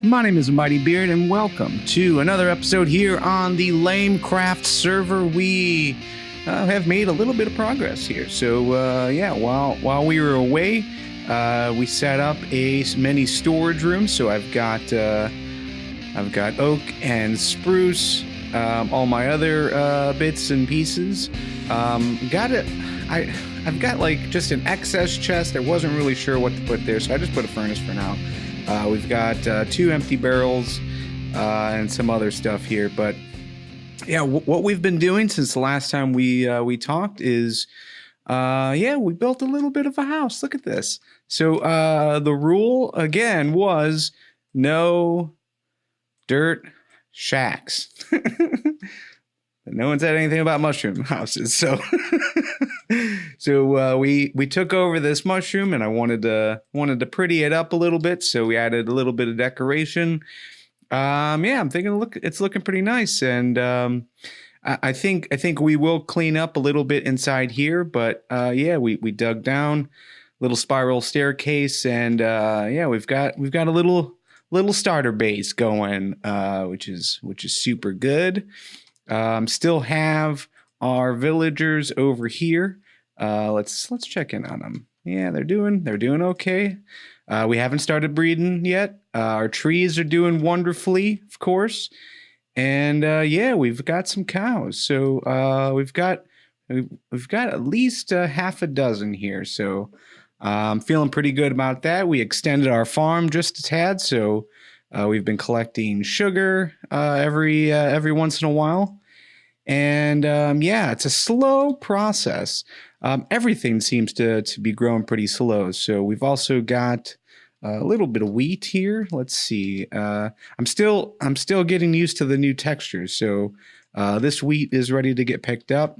My name is Mighty Beard, and welcome to another episode here on the LameCraft server. We have made a little bit of progress here. So yeah, while we were away, we set up a mini storage room. So I've got oak and spruce, all my other bits and pieces. I've got like just an excess chest. I wasn't really sure what to put there, so I just put a furnace for now. We've got 2 empty barrels and some other stuff here, but yeah, what we've been doing since the last time we talked is we built a little bit of a house. Look at this. So the rule again was no dirt shacks. No one said anything about mushroom houses, so we took over this mushroom, and I wanted to pretty it up a little bit, so we added a little bit of decoration. I'm thinking it's looking pretty nice, and I think we will clean up a little bit inside here, but we dug down, little spiral staircase, and we've got a little starter base going, which is super good. Still have our villagers over here. Let's check in on them. Yeah, they're doing okay. We haven't started breeding yet. Our trees are doing wonderfully, of course. And we've got some cows. So we've got at least half a dozen here. So I'm feeling pretty good about that. We extended our farm just a tad, so we've been collecting sugar every once in a while. And it's a slow process. Everything seems to be growing pretty slow. So we've also got a little bit of wheat here. Let's see. I'm still getting used to the new textures. So this wheat is ready to get picked up.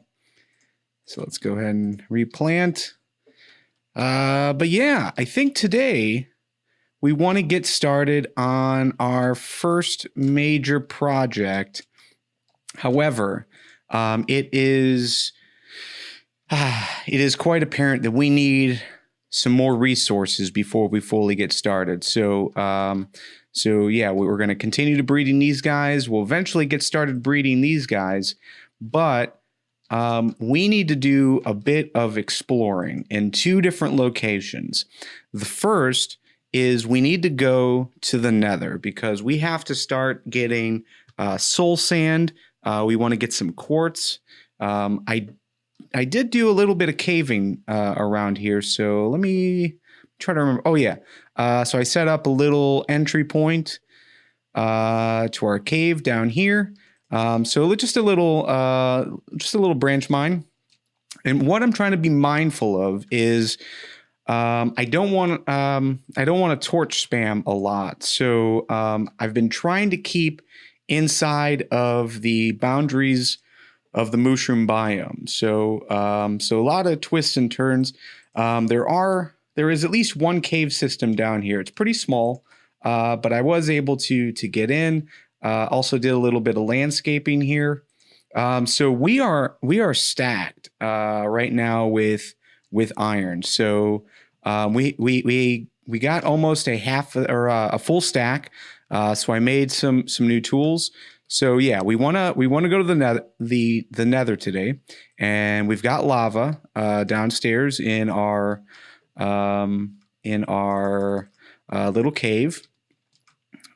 So let's go ahead and replant. But yeah, I think today we want to get started on our first major project. However, it is quite apparent that we need some more resources before we fully get started. So we're going to continue to breeding these guys. We'll eventually get started breeding these guys, but we need to do a bit of exploring in 2 different locations. The first is we need to go to the Nether because we have to start getting soul sand. We want to get some quartz. I did do a little bit of caving around here, so let me try to remember. Oh yeah, so I set up a little entry point to our cave down here. So just a little branch mine. And what I'm trying to be mindful of is I don't want to torch spam a lot. So I've been trying to keep inside of the boundaries of the Mooshroom biome. So a lot of twists and turns. There is at least one cave system down here. It's pretty small, but I was able to get in. Also did a little bit of landscaping here. So we are stacked right now with iron. So we got almost a full stack. So I made some new tools. So yeah, we wanna go to the nether today, and we've got lava downstairs in our little cave.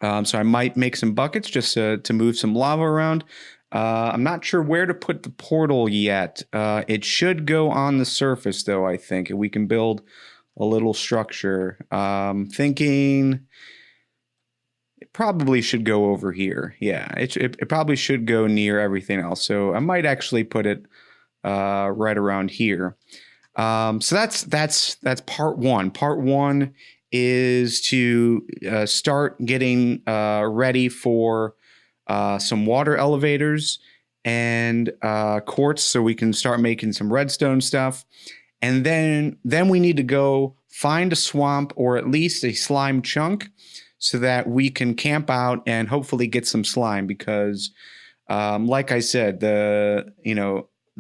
So I might make some buckets just to move some lava around. I'm not sure where to put the portal yet. It should go on the surface though, I think, and we can build a little structure. Thinking it probably should go over here. Yeah, it probably should go near everything else. So I might actually put it right around here. So that's part 1. Part 1 is to start getting ready for some water elevators and quartz, so we can start making some redstone stuff. And then we need to go find a swamp or at least a slime chunk so that we can camp out and hopefully get some slime, because like I said, the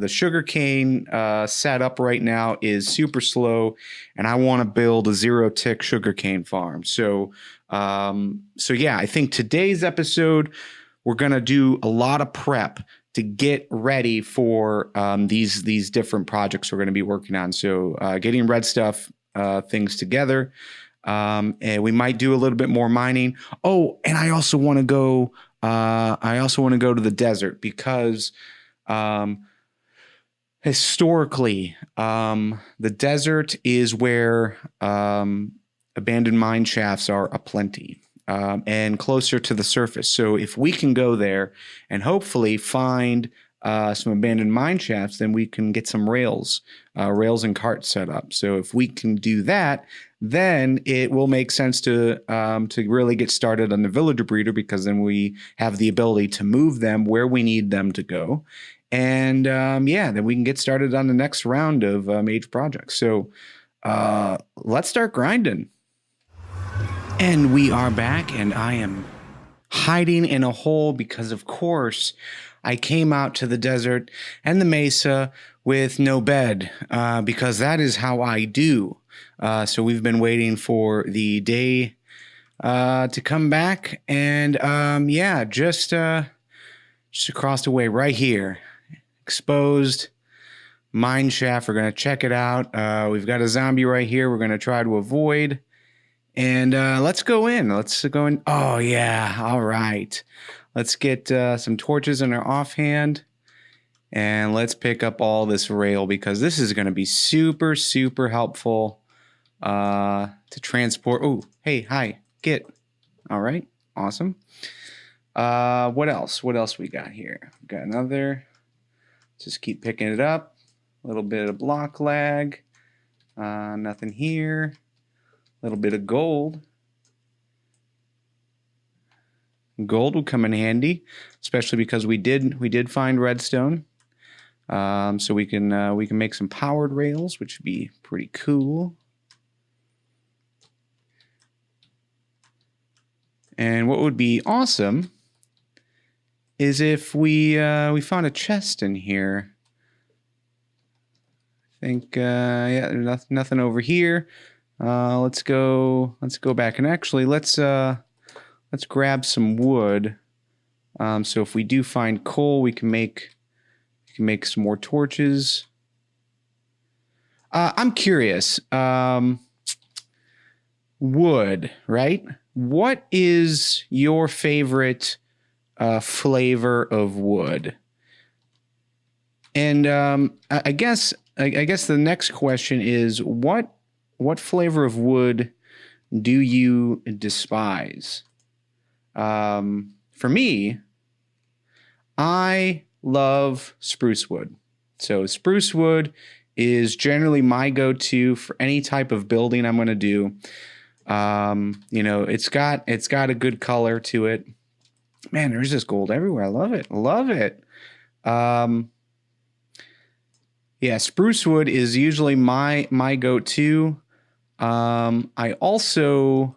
sugarcane setup right now is super slow, and I want to build a 0-tick sugarcane farm. So So yeah, I think today's episode, we're going to do a lot of prep to get ready for these different projects we're going to be working on. So getting red stuff things together. And we might do a little bit more mining. Oh, and I also want to go. I also want to go to the desert because historically, the desert is where abandoned mine shafts are aplenty and closer to the surface. So if we can go there and hopefully find some abandoned mine shafts, then we can get some rails and carts set up. So if we can do that, then it will make sense to really get started on the villager breeder, because then we have the ability to move them where we need them to go. And yeah, then we can get started on the next round of major projects. So let's start grinding. And we are back, and I am hiding in a hole because, of course, I came out to the desert and the mesa with no bed because that is how I do. So we've been waiting for the day to come back, and yeah, just across the way right here, exposed mine shaft. We're gonna check it out. We've got a zombie right here. We're gonna try to avoid, and let's go in. Let's go in. Oh yeah, all right. Let's get some torches in our offhand, and let's pick up all this rail because this is going to be super, super helpful to transport. Oh, hey, hi, get. All right, awesome. What else? What else we got here? We got another. Just keep picking it up. A little bit of block lag. Nothing here. A little bit of gold. Gold will come in handy, especially because we did find redstone, so we can make some powered rails, which would be pretty cool. And what would be awesome is if we found a chest in here. I think yeah, there's nothing over here. Let's go back, and actually let's grab some wood. So if we do find coal, we can make some more torches. I'm curious. Wood, right? What is your favorite flavor of wood? And I guess the next question is what flavor of wood do you despise? For me, I love spruce wood. So spruce wood is generally my go-to for any type of building I'm going to do. You know, it's got a good color to it. Man, there's just gold everywhere. I love it. Love it. Yeah, spruce wood is usually my go-to. I also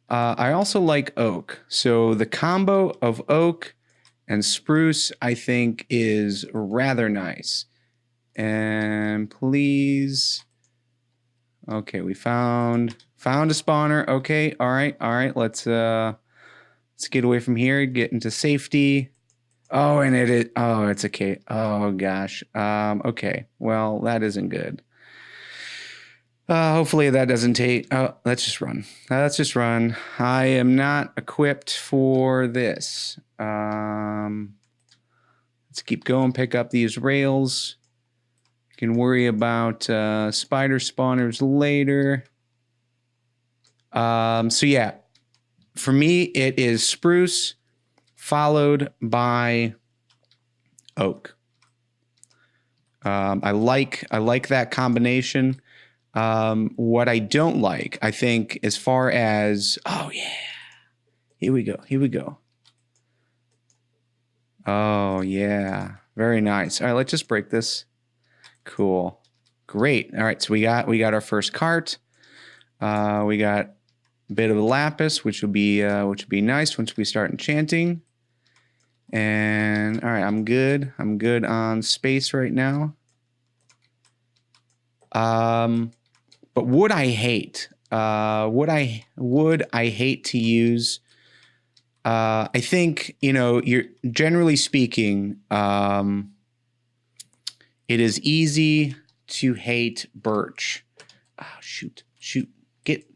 like oak. So the combo of oak and spruce, I think, is rather nice. And please, okay, we found a spawner. Okay, all right. Let's get away from here. Get into safety. Oh, and it's okay. Oh gosh. Okay. Well, that isn't good. Hopefully that doesn't take. Oh, let's just run. I am not equipped for this. Let's keep going. Pick up these rails. You can worry about spider spawners later. So yeah, for me it is spruce followed by oak. I like that combination. What I don't like, I think, as far as, oh yeah, here we go. Oh yeah, very nice. All right, let's just break this. Cool, great. All right, so we got our first cart. We got a bit of lapis, which will be nice once we start enchanting. And all right, I'm good on space right now. But wood I hate. wood I hate to use. I think, you're generally speaking, it is easy to hate birch. Oh, shoot. Get.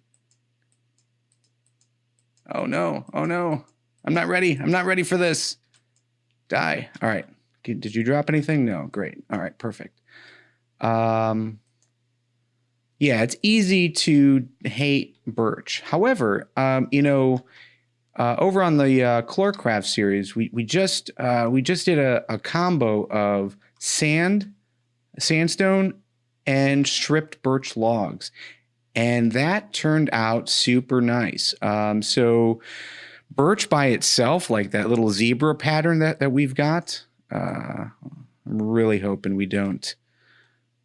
Oh no. I'm not ready. I'm not ready for this. Die. All right. Did you drop anything? No. Great. All right. Perfect. Yeah, it's easy to hate birch. However, over on the LameCraft series, we just did a combo of sandstone, and stripped birch logs, and that turned out super nice. So birch by itself, like that little zebra pattern that we've got, I'm really hoping we don't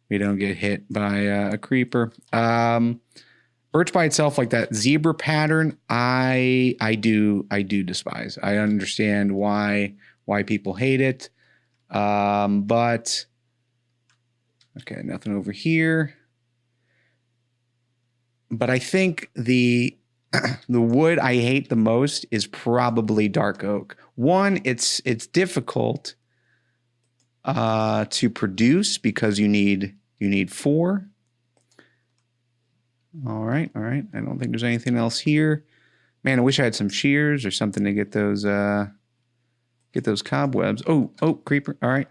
get hit by a creeper. Birch by itself, like that zebra pattern, I do despise. I understand why people hate it, but okay, nothing over here. But I think the wood I hate the most is probably dark oak. One, it's difficult to produce because you need 4. All right. I don't think there's anything else here. Man, I wish I had some shears or something to get those cobwebs. Oh, creeper. All right.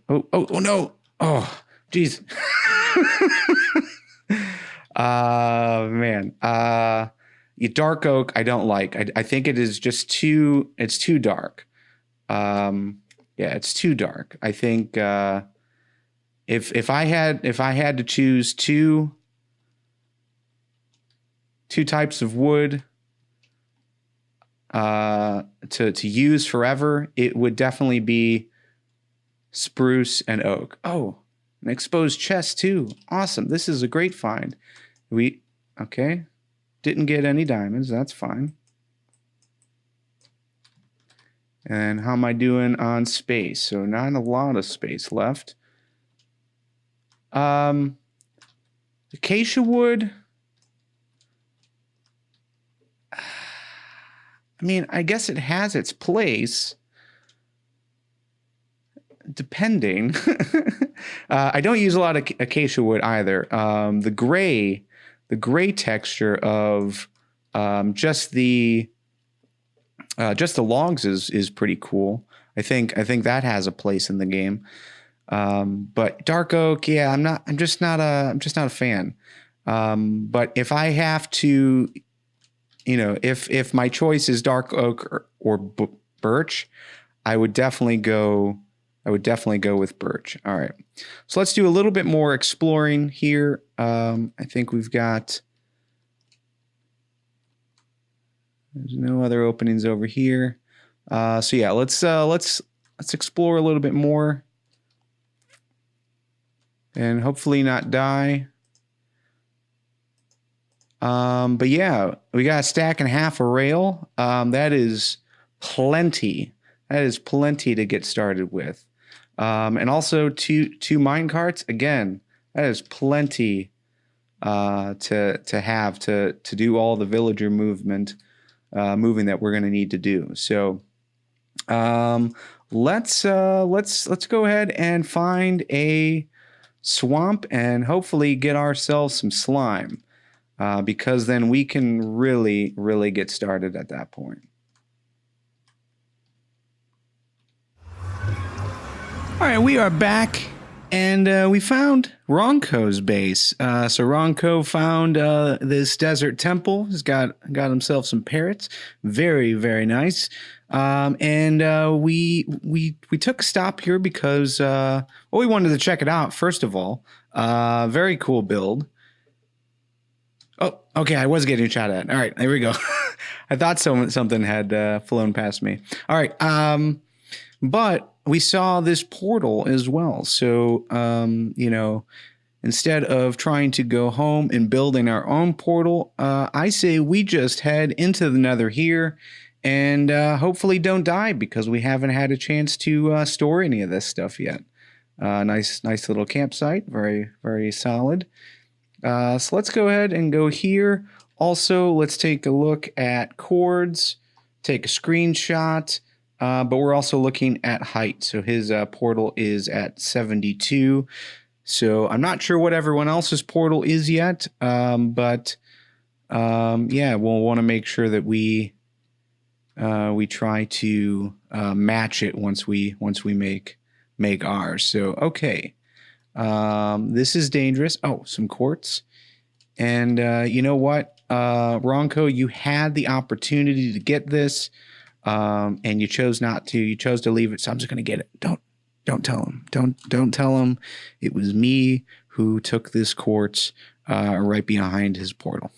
Oh no. Oh, geez. Man. Dark oak I don't like. I think it is just too dark. Yeah, it's too dark. I think if I had to choose two types of wood to use forever, it would definitely be spruce and oak. Oh, an exposed chest too. Awesome. This is a great find. Okay. Didn't get any diamonds. That's fine. And how am I doing on space? So not a lot of space left. Acacia wood. I mean, I guess it has its place, depending. I don't use a lot of acacia wood either. The gray texture of just the logs is pretty cool. I think that has a place in the game. But dark oak, yeah, I'm just not a fan. But if I have to, if my choice is dark oak or birch, I would definitely go with birch. All right. So let's do a little bit more exploring here. I think we've got, there's no other openings over here. So yeah, let's explore a little bit more and hopefully not die. But yeah, we got a stack and a half of rail. That is plenty. That is plenty to get started with. And also two mine carts. Again, that is plenty to have to do all the villager moving that we're going to need to do. So let's go ahead and find a swamp and hopefully get ourselves some slime, because then we can really get started at that point. All right, we are back, and we found Ronco's base. So Ronco found this desert temple. He's got himself some parrots. Very, very nice. And we took a stop here because we wanted to check it out. First of all, very cool build. Oh, okay. I was getting shot at. All right, there we go. I thought something had flown past me. All right. But we saw this portal as well. So, instead of trying to go home and building our own portal, I say we just head into the Nether here and hopefully don't die because we haven't had a chance to store any of this stuff yet. Nice little campsite. Very, very solid. So let's go ahead and go here. Also, let's take a look at chords, take a screenshot, but we're also looking at height. So his portal is at 72. So I'm not sure what everyone else's portal is yet, but yeah, we'll want to make sure that we try to match it once we make ours. So okay, this is dangerous. Oh, some quartz, and you know what, Ronco, you had the opportunity to get this, and you chose not to. You chose to leave it. So I'm just gonna get it. Don't tell him. Don't tell him. It was me who took this quartz right behind his portal.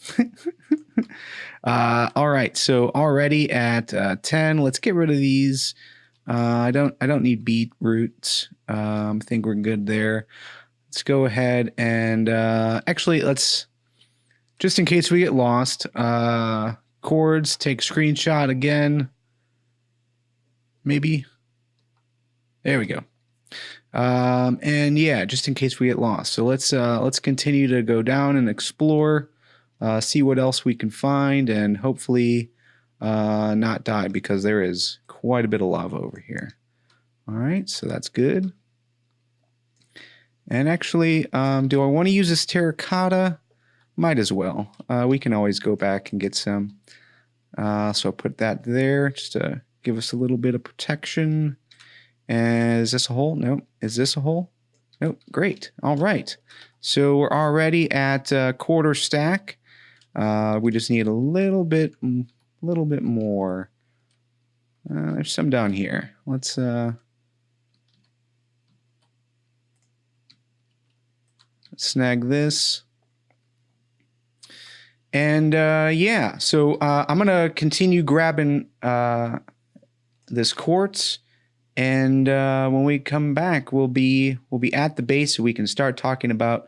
All right, so already at 10. Let's get rid of these. I don't need beetroots. I think we're good there. Let's go ahead and actually let's, just in case we get lost, chords, take a screenshot again. Maybe. There we go. And yeah, just in case we get lost. So let's continue to go down and explore, see what else we can find, and hopefully not die, because there is quite a bit of lava over here. All right, so that's good. And actually, do I want to use this terracotta? Might as well. We can always go back and get some. So I'll put that there just to give us a little bit of protection. And is this a hole? Nope. Is this a hole? Nope. Great. All right. So we're already at quarter stack. We just need a little bit more. There's some down here. Let's snag this. And yeah, so I'm gonna continue grabbing this quartz. And when we come back, we'll be at the base, so we can start talking about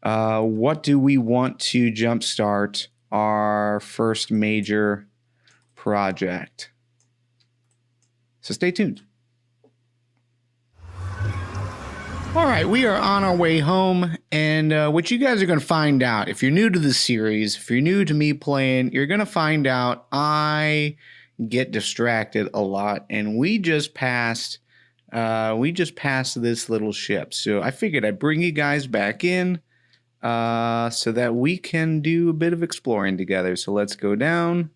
what do we want to jumpstart our first major project. So stay tuned. All right, we are on our way home, and what you guys are going to find out, if you're new to the series, if you're new to me playing, you're going to find out I get distracted a lot, and we just passed this little ship. So I figured I'd bring you guys back in so that we can do a bit of exploring together. So let's go down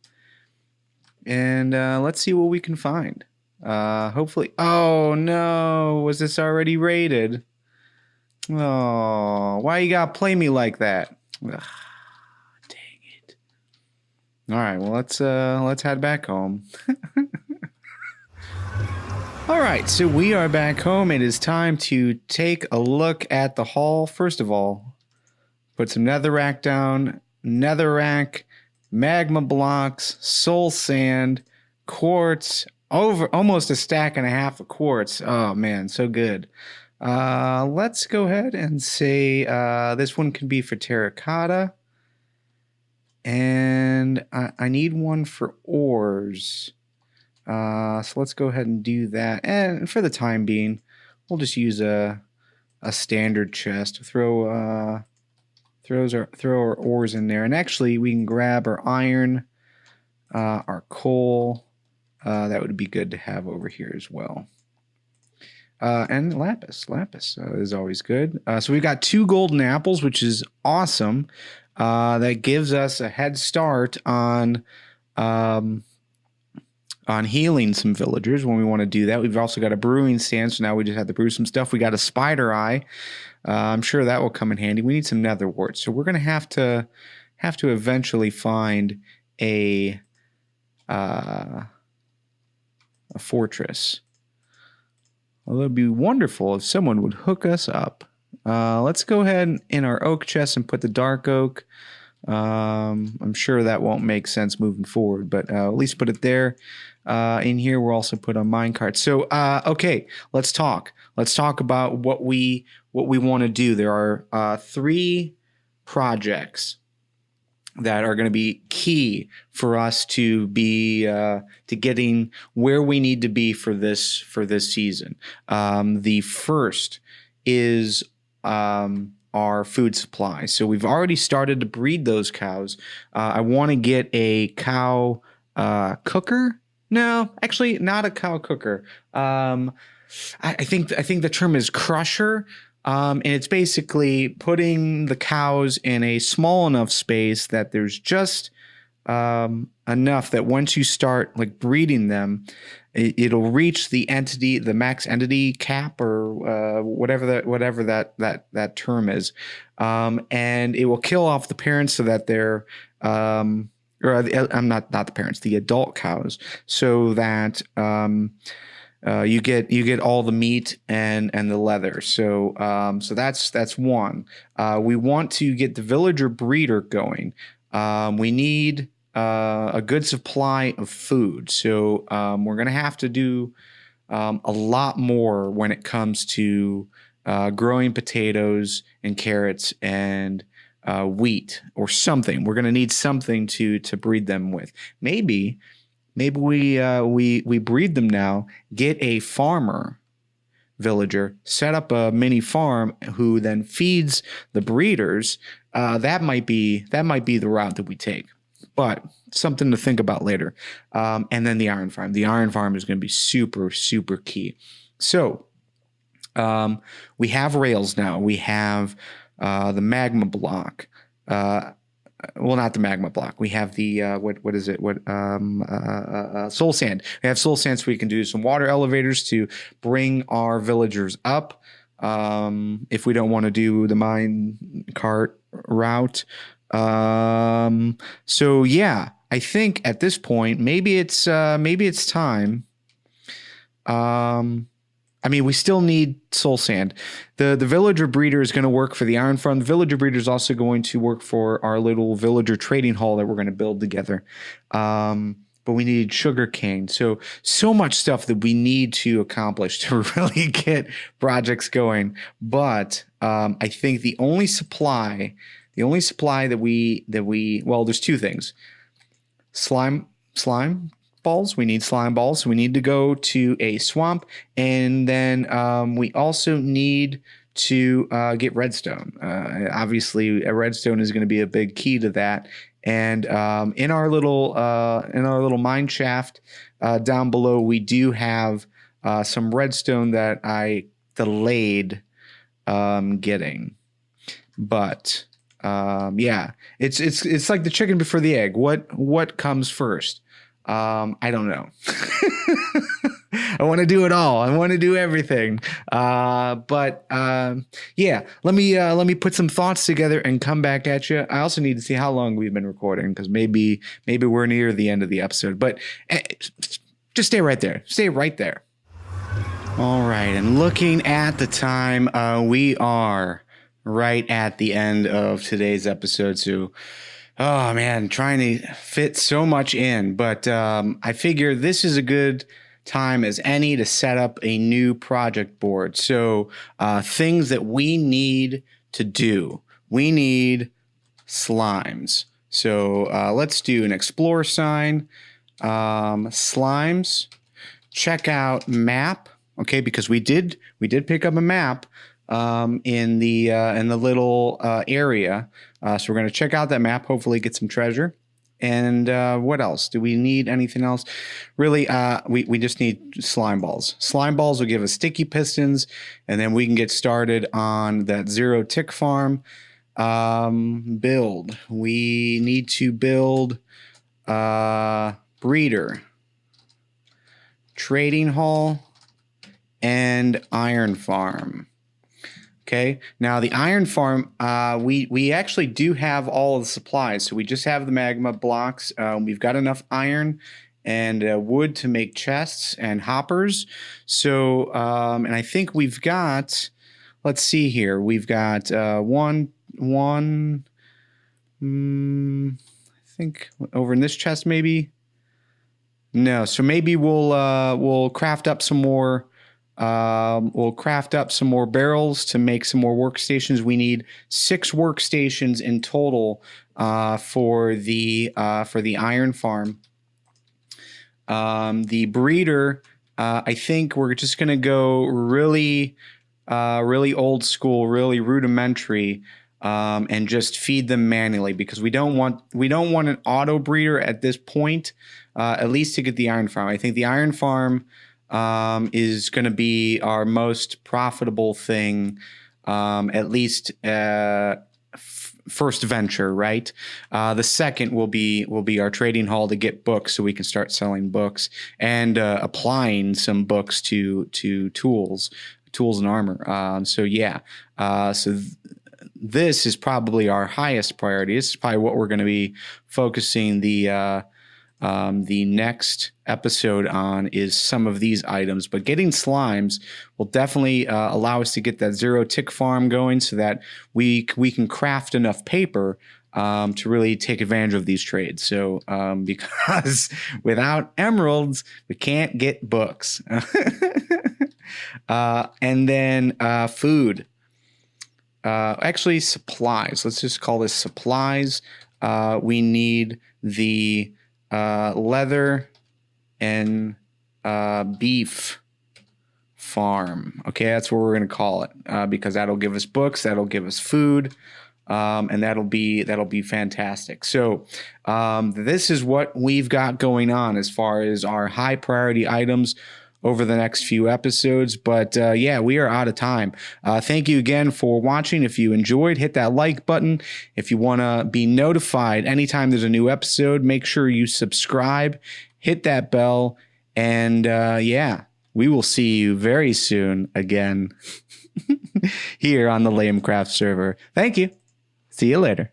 and let's see what we can find. Hopefully, oh no, was this already raided? Oh, why you gotta play me like that? Ugh. All right, well, let's head back home. All right, so we are back home. It is time to take a look at the haul. First of all, put some netherrack down. Netherrack, magma blocks, soul sand, quartz, over almost a stack and a half of quartz. Oh man, so good. Let's go ahead and say this one can be for terracotta. And I need one for ores. So let's go ahead and do that. And for the time being, we'll just use a standard chest. Throw our ores in there. And actually, we can grab our iron, our coal. That would be good to have over here as well. And lapis. Lapis is always good. So we've got 2 golden apples, which is awesome. That gives us a head start on healing some villagers when we want to do that. We've also got a brewing stand, so now we just have to brew some stuff. We got a spider eye. I'm sure that will come in handy. We need some nether warts, so we're gonna have to eventually find a fortress. Well, it would be wonderful if someone would hook us up. Let's go ahead in our oak chest and put the dark oak. I'm sure that won't make sense moving forward, but at least put it there. In here, we'll also put a minecart. So, okay, let's talk. Let's talk about what we want to do. There are 3 projects that are going to be key for us to be to getting where we need to be for this season. The first is our food supply. So we've already started to breed those cows. I want to get a cow cooker. No, actually, not a cow cooker. I think the term is crusher. And it's basically putting the cows in a small enough space that there's just enough that once you start like breeding them, it'll reach the max entity cap, or whatever that term is, and it will kill off the parents so that they're I'm not the parents, the adult cows, so that you get all the meat and the leather. So that's one. We want to get the villager breeder going. We need a good supply of food. So we're going to have to do a lot more when it comes to growing potatoes and carrots and wheat or something. We're going to need something to breed them with. Maybe we breed them now, get a farmer villager, set up a mini farm who then feeds the breeders. That might be the route that we take, but something to think about later. And then the iron farm. The iron farm is going to be super, super key. So we have rails now. We have the magma block. Well, not the magma block. We have the what is it? Soul sand. We have soul sand, so we can do some water elevators to bring our villagers up. If we don't want to do the mine cart route. So yeah, I think at this point maybe it's time. I mean, we still need soul sand. The villager breeder is going to work for the iron farm. The villager breeder is also going to work for our little villager trading hall that we're going to build together. But we need sugar cane. So much stuff that we need to accomplish to really get projects going. But I think the only supply that we well, there's two things. Slime balls. We need slime balls. So we need to go to a swamp, and then we also need to get redstone. Obviously, a redstone is going to be a big key to that. And in our little mine shaft down below, we do have some redstone that I delayed getting, but yeah, it's like the chicken before the egg. What comes first? I don't know. I want to do it all. I want to do everything. But yeah, let me put some thoughts together and come back at you. I also need to see how long we've been recording, because maybe we're near the end of the episode. But just stay right there. Stay right there. All right, and looking at the time, we are right at the end of today's episode. So, oh man, trying to fit so much in, but I figure this is a good time as any to set up a new project board. So things that we need to do. We need slimes. So let's do an explore sign. Slimes. Check out map. Okay, because we did pick up a map in the little area. So we're going to check out that map, hopefully get some treasure. And what else? Do we need anything else? Really, we just need slime balls. Slime balls will give us sticky pistons, and then we can get started on that 0 tick farm. Build. We need to build breeder, trading hall, and iron farm. Okay, now the iron farm, we actually do have all of the supplies. So we just have the magma blocks. We've got enough iron and wood to make chests and hoppers. So, and I think we've got, let's see here. We've got I think over in this chest maybe. No, so maybe we'll craft up some more. We'll craft up some more barrels to make some more workstations. We need 6 workstations in total for the iron farm. The breeder, I think we're just going to go really really old school, really rudimentary, and just feed them manually, because we don't want an auto breeder at this point, at least to get the iron farm. I think the iron farm is going to be our most profitable thing, at least first venture, right? The second will be our trading hall to get books, so we can start selling books and applying some books to tools and armor. So yeah, this is probably our highest priority. This is probably what we're going to be focusing the next episode on, is some of these items. But getting slimes will definitely allow us to get that 0 tick farm going, so that we can craft enough paper to really take advantage of these trades. So because without emeralds, we can't get books. And then food. Actually, supplies. Let's just call this supplies. We need the leather and beef farm. Okay, that's what we're going to call it, because that'll give us books, that'll give us food, and that'll be fantastic. So this is what we've got going on as far as our high priority items over the next few episodes. But yeah, we are out of time. Thank you again for watching. If you enjoyed, hit that like button. If you want to be notified anytime there's a new episode, make sure you subscribe, hit that bell, and yeah, we will see you very soon again here on the LameCraft server. Thank you. See you later.